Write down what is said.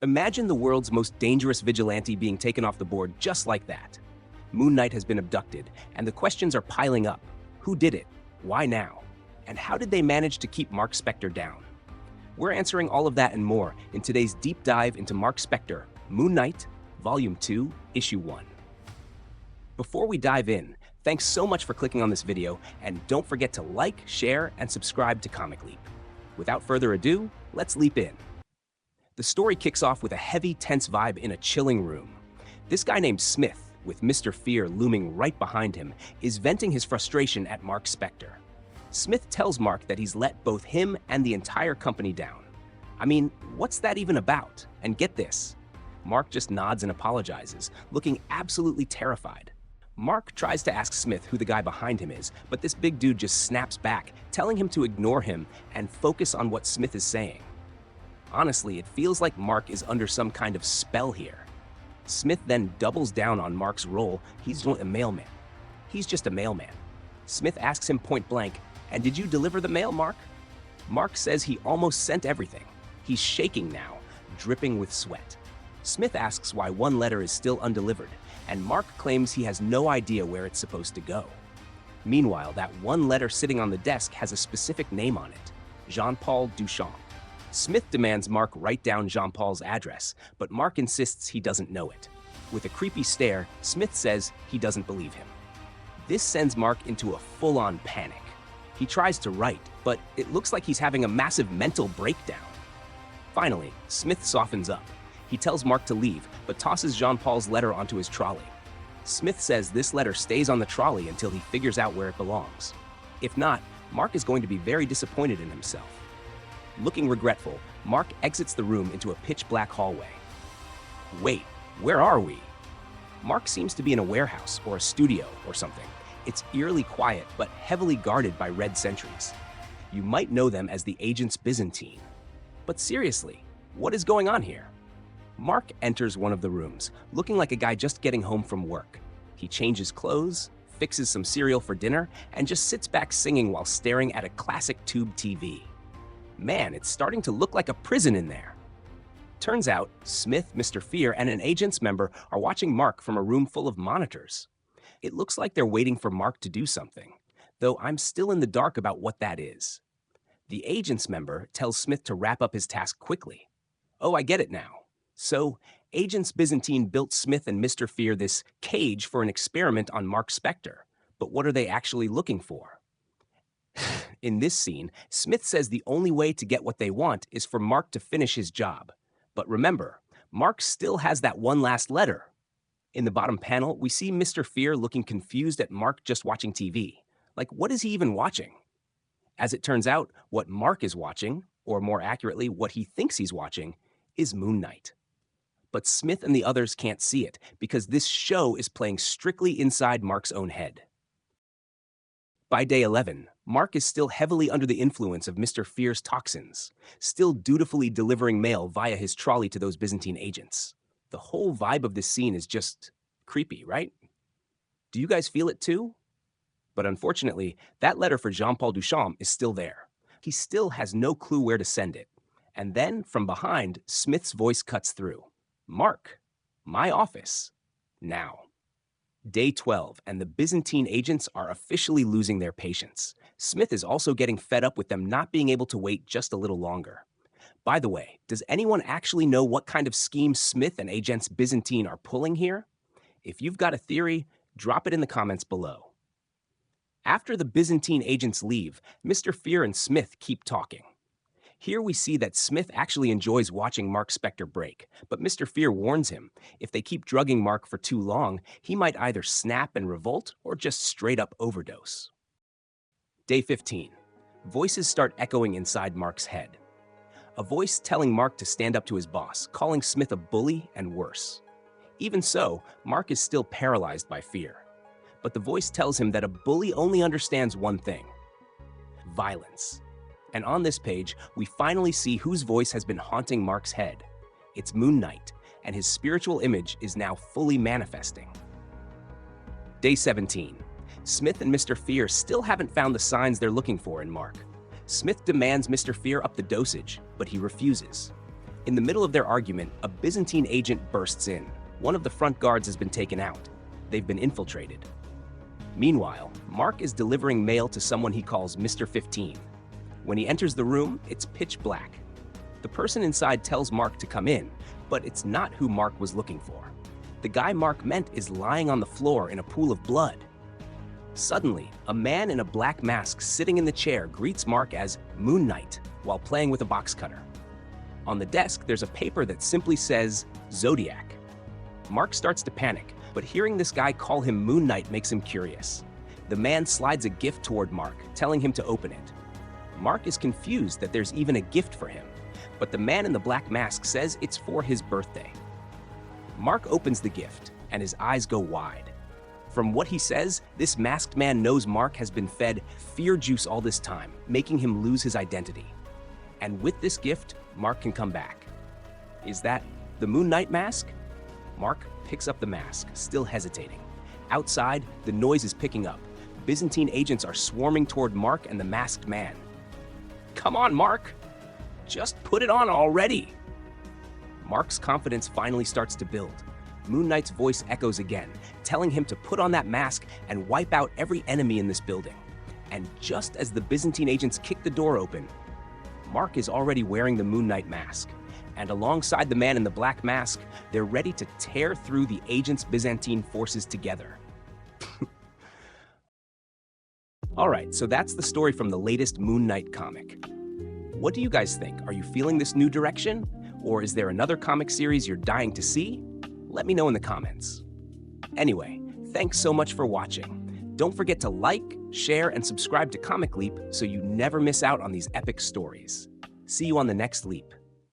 Imagine the world's most dangerous vigilante being taken off the board just like that. Moon Knight has been abducted, and the questions are piling up. Who did it? Why now? And how did they manage to keep Marc Spector down? We're answering all of that and more in today's deep dive into Marc Spector, Moon Knight, Volume 2, Issue 1. Before we dive in, thanks so much for clicking on this video, and don't forget to like, share, and subscribe to Comic Leap. Without further ado, let's leap in. The story kicks off with a heavy, tense vibe in a chilling room. This guy named Smith, with Mr. Fear looming right behind him, is venting his frustration at Marc Spector. Smith tells Marc that he's let both him and the entire company down. I mean, what's that even about? And get this, Marc just nods and apologizes, looking absolutely terrified. Marc tries to ask Smith who the guy behind him is, but this big dude just snaps back, telling him to ignore him and focus on what Smith is saying. Honestly, it feels like Marc is under some kind of spell here. Smith then doubles down on Marc's role. He's a mailman. He's just a mailman. Smith asks him point blank, "And did you deliver the mail, Marc?" Marc says he almost sent everything. He's shaking now, dripping with sweat. Smith asks why one letter is still undelivered, and Marc claims he has no idea where it's supposed to go. Meanwhile, that one letter sitting on the desk has a specific name on it, Jean-Paul Duchamp. Smith demands Marc write down Jean-Paul's address, but Marc insists he doesn't know it. With a creepy stare, Smith says he doesn't believe him. This sends Marc into a full-on panic. He tries to write, but it looks like he's having a massive mental breakdown. Finally, Smith softens up. He tells Marc to leave, but tosses Jean-Paul's letter onto his trolley. Smith says this letter stays on the trolley until he figures out where it belongs. If not, Marc is going to be very disappointed in himself. Looking regretful, Marc exits the room into a pitch-black hallway. Wait, where are we? Marc seems to be in a warehouse or a studio or something. It's eerily quiet, but heavily guarded by red sentries. You might know them as the Agence Byzantine. But seriously, what is going on here? Marc enters one of the rooms, looking like a guy just getting home from work. He changes clothes, fixes some cereal for dinner, and just sits back singing while staring at a classic tube TV. Man, it's starting to look like a prison in there. Turns out, Smith, Mr. Fear, and an Agence member are watching Marc from a room full of monitors. It looks like they're waiting for Marc to do something, though I'm still in the dark about what that is. The Agence member tells Smith to wrap up his task quickly. Oh, I get it now. So, Agence Byzantine built Smith and Mr. Fear this cage for an experiment on Marc Spector. But what are they actually looking for? In this scene, Smith says the only way to get what they want is for Marc to finish his job. But remember, Marc still has that one last letter. In the bottom panel, we see Mr. Fear looking confused at Marc just watching TV. Like, what is he even watching? As it turns out, what Marc is watching, or more accurately, what he thinks he's watching, is Moon Knight. But Smith and the others can't see it because this show is playing strictly inside Marc's own head. By day 11, Marc is still heavily under the influence of Mr. Fear's toxins, still dutifully delivering mail via his trolley to those Byzantine agents. The whole vibe of this scene is just creepy, right? Do you guys feel it too? But unfortunately, that letter for Jean-Paul Duchamp is still there. He still has no clue where to send it. And then, from behind, Smith's voice cuts through. Marc, my office, now. Day 12, and the Byzantine agents are officially losing their patience. Smith is also getting fed up with them not being able to wait just a little longer. By the way, does anyone actually know what kind of scheme Smith and Agence Byzantine are pulling here? If you've got a theory, drop it in the comments below. After the Byzantine agents leave, Mr. Fear and Smith keep talking. Here we see that Smith actually enjoys watching Marc Spector break, but Mr. Fear warns him, if they keep drugging Marc for too long, he might either snap and revolt or just straight up overdose. Day 15. Voices start echoing inside Marc's head. A voice telling Marc to stand up to his boss, calling Smith a bully and worse. Even so, Marc is still paralyzed by fear. But the voice tells him that a bully only understands one thing: violence. And on this page, we finally see whose voice has been haunting Marc's head. It's Moon Knight, and his spiritual image is now fully manifesting. Day 17. Smith and Mr. Fear still haven't found the signs they're looking for in Marc. Smith demands Mr. Fear up the dosage, but he refuses. In the middle of their argument, a Byzantine agent bursts in. One of the front guards has been taken out. They've been infiltrated. Meanwhile, Marc is delivering mail to someone he calls Mr. 15. When he enters the room, it's pitch black. The person inside tells Marc to come in, but it's not who Marc was looking for. The guy Marc meant is lying on the floor in a pool of blood. Suddenly, a man in a black mask sitting in the chair greets Marc as Moon Knight while playing with a box cutter. On the desk, there's a paper that simply says Zodiac. Marc starts to panic, but hearing this guy call him Moon Knight makes him curious. The man slides a gift toward Marc, telling him to open it. Marc is confused that there's even a gift for him, but the man in the black mask says it's for his birthday. Marc opens the gift, and his eyes go wide. From what he says, this masked man knows Marc has been fed fear juice all this time, making him lose his identity. And with this gift, Marc can come back. Is that the Moon Knight mask? Marc picks up the mask, still hesitating. Outside, the noise is picking up. Byzantine agents are swarming toward Marc and the masked man. Come on, Marc! Just put it on already! Marc's confidence finally starts to build. Moon Knight's voice echoes again, telling him to put on that mask and wipe out every enemy in this building. And just as the Byzantine agents kick the door open, Marc is already wearing the Moon Knight mask. And alongside the man in the black mask, they're ready to tear through the Agence Byzantine forces together. Alright, so that's the story from the latest Moon Knight comic. What do you guys think? Are you feeling this new direction? Or is there another comic series you're dying to see? Let me know in the comments. Anyway, thanks so much for watching. Don't forget to like, share, and subscribe to Comic Leap so you never miss out on these epic stories. See you on the next Leap.